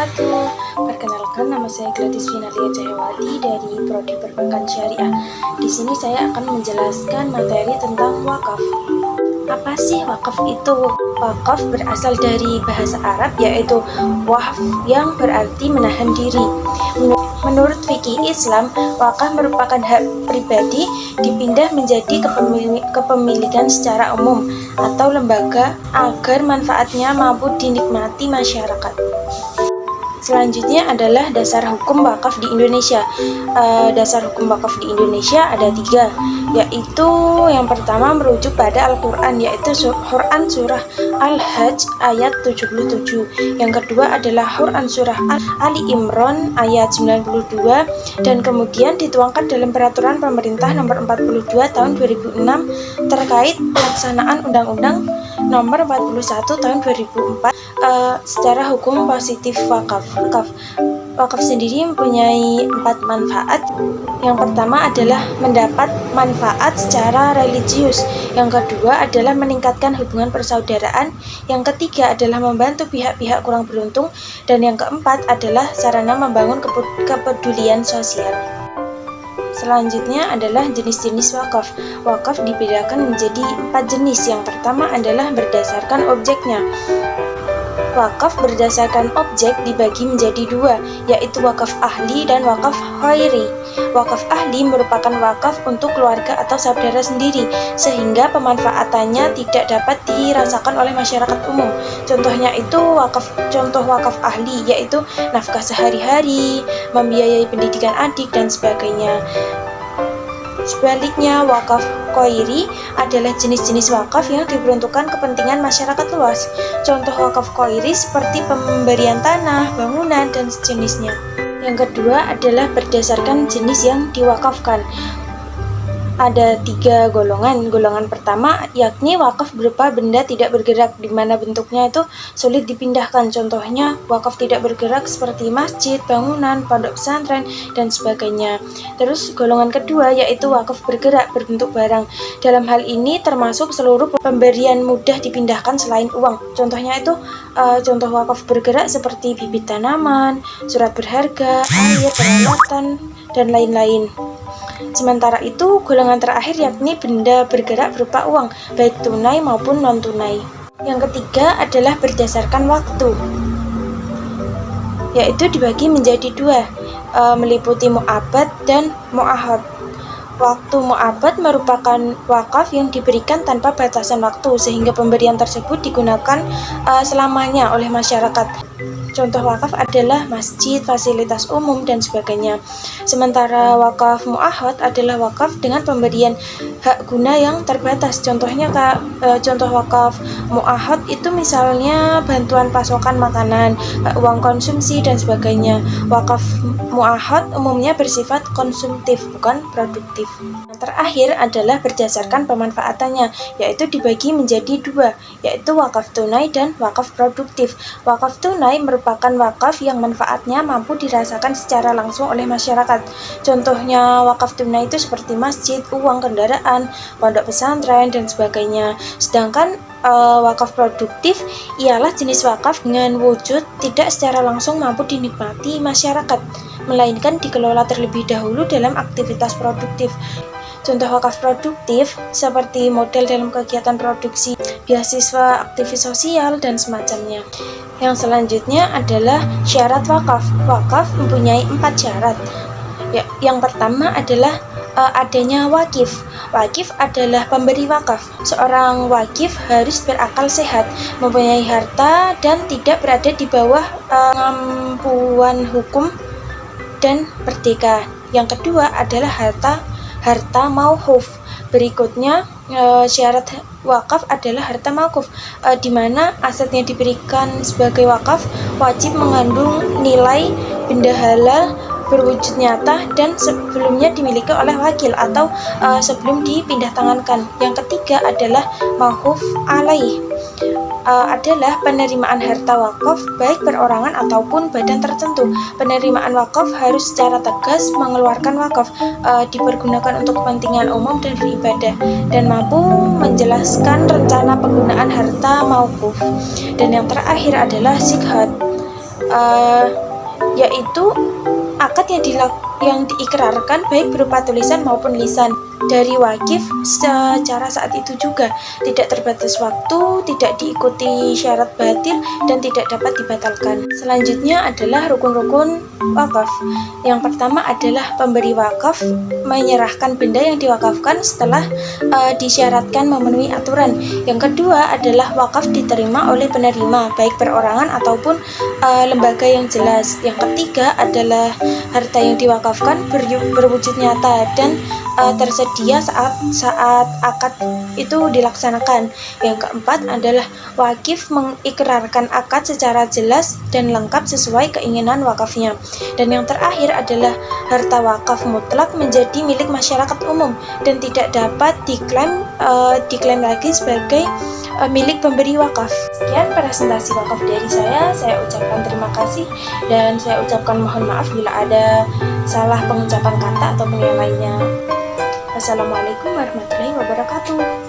wabarakatuh. Perkenalkan, nama saya Gladys Finalia Cahayawati dari Prodi Perbankan Syariah. Di sini saya akan menjelaskan materi tentang wakaf. Apa sih wakaf itu? Wakaf berasal dari bahasa Arab, yaitu waqf yang berarti menahan diri. Menurut fikih Islam, wakaf merupakan hak pribadi dipindah menjadi kepemilikan secara umum atau lembaga agar manfaatnya mampu dinikmati masyarakat. Selanjutnya adalah dasar hukum wakaf di Indonesia. Dasar hukum wakaf di Indonesia ada 3, yaitu yang pertama merujuk pada Al-Quran, yaitu Quran surah Al-Hajj ayat 77. Yang kedua adalah Quran surah Ali Imran ayat 92, dan kemudian dituangkan dalam peraturan pemerintah nomor 42 tahun 2006 terkait pelaksanaan Undang-Undang nomor 41 tahun 2004 secara hukum positif wakaf. Wakaf sendiri mempunyai 4 manfaat. Yang pertama adalah mendapat manfaat secara religius. Yang kedua adalah meningkatkan hubungan persaudaraan. Yang ketiga adalah membantu pihak-pihak kurang beruntung. Dan yang keempat adalah sarana membangun kepedulian sosial. Selanjutnya adalah jenis-jenis wakaf. Wakaf dibedakan menjadi 4 jenis. Yang pertama adalah berdasarkan objeknya. Wakaf berdasarkan objek dibagi menjadi 2, yaitu wakaf ahli dan wakaf khairi. Wakaf ahli merupakan wakaf untuk keluarga atau saudara sendiri, sehingga pemanfaatannya tidak dapat dirasakan oleh masyarakat umum. Contohnya itu contoh wakaf ahli, yaitu nafkah sehari-hari, membiayai pendidikan adik, dan sebagainya. Sebaliknya, wakaf khairi adalah jenis-jenis wakaf yang diperuntukkan kepentingan masyarakat luas. Contoh wakaf khairi seperti pemberian tanah, bangunan, dan sejenisnya. Yang kedua adalah berdasarkan jenis yang diwakafkan. Ada 3 golongan. Golongan pertama yakni wakaf berupa benda tidak bergerak, di mana bentuknya itu sulit dipindahkan. Contohnya wakaf tidak bergerak seperti masjid, bangunan, pondok pesantren, dan sebagainya. Terus golongan kedua yaitu wakaf bergerak berbentuk barang. Dalam hal ini termasuk seluruh pemberian mudah dipindahkan selain uang. Contohnya itu contoh wakaf bergerak seperti bibit tanaman, surat berharga, air, peralatan, dan lain-lain. Sementara itu, golongan terakhir yakni benda bergerak berupa uang, baik tunai maupun non-tunai. Yang ketiga adalah berdasarkan waktu, yaitu dibagi menjadi 2, meliputi mu'abad dan mu'ahad. Waktu mu'abad merupakan wakaf yang diberikan tanpa batasan waktu, sehingga pemberian tersebut digunakan selamanya oleh masyarakat. Contoh wakaf adalah masjid, fasilitas umum, dan sebagainya. Sementara wakaf mu'ahad adalah wakaf dengan pemberian hak guna yang terbatas. Contohnya contoh wakaf mu'ahad itu misalnya bantuan pasokan makanan, uang konsumsi, dan sebagainya. Wakaf mu'ahad umumnya bersifat konsumtif, bukan produktif. Yang terakhir adalah berdasarkan pemanfaatannya, yaitu dibagi menjadi 2, yaitu wakaf tunai dan wakaf produktif. Wakaf tunai merupakan wakaf yang manfaatnya mampu dirasakan secara langsung oleh masyarakat. Contohnya wakaf tunai itu seperti masjid, uang, kendaraan, pondok pesantren, dan sebagainya. Sedangkan wakaf produktif ialah jenis wakaf dengan wujud tidak secara langsung mampu dinikmati masyarakat, melainkan dikelola terlebih dahulu dalam aktivitas produktif. Contoh wakaf produktif seperti model dalam kegiatan produksi, beasiswa, aktivis sosial, dan semacamnya. Yang selanjutnya adalah syarat wakaf. Wakaf mempunyai 4 syarat. Yang pertama adalah adanya wakif. Wakif adalah pemberi wakaf. Seorang wakif harus berakal sehat, mempunyai harta, dan tidak berada di bawah pengampuan hukum dan merdeka. Yang kedua adalah harta mauquf. Berikutnya syarat wakaf adalah harta mauquf, di mana aset yang diberikan sebagai wakaf wajib mengandung nilai benda halal berwujud nyata dan sebelumnya dimiliki oleh wakil atau sebelum dipindah tangankan. Yang ketiga adalah mauquf alaih, adalah penerimaan harta wakaf baik perorangan ataupun badan tertentu. Penerimaan wakaf harus secara tegas mengeluarkan wakaf, dipergunakan untuk kepentingan umum dan beribadah, dan mampu menjelaskan rencana penggunaan harta mauquf. Dan yang terakhir adalah sikhat, yaitu akad yang diikrarkan baik berupa tulisan maupun lisan dari wakif secara saat itu juga, tidak terbatas waktu, tidak diikuti syarat batil, dan tidak dapat dibatalkan. Selanjutnya adalah rukun-rukun wakaf. Yang pertama adalah pemberi wakaf menyerahkan benda yang diwakafkan setelah disyaratkan memenuhi aturan. Yang kedua adalah wakaf diterima oleh penerima, baik perorangan ataupun lembaga yang jelas. Yang ketiga adalah harta yang diwakafkan berwujud nyata dan tersedia saat akad itu dilaksanakan. Yang keempat adalah wakif mengikrarkan akad secara jelas dan lengkap sesuai keinginan wakafnya. Dan yang terakhir adalah harta wakaf mutlak menjadi milik masyarakat umum dan tidak dapat diklaim lagi sebagai milik pemberi wakaf. Sekian presentasi wakaf dari saya ucapkan terima kasih dan saya ucapkan mohon maaf bila ada salah pengucapan kata ataupun yang lainnya. Wassalamualaikum warahmatullahi wabarakatuh.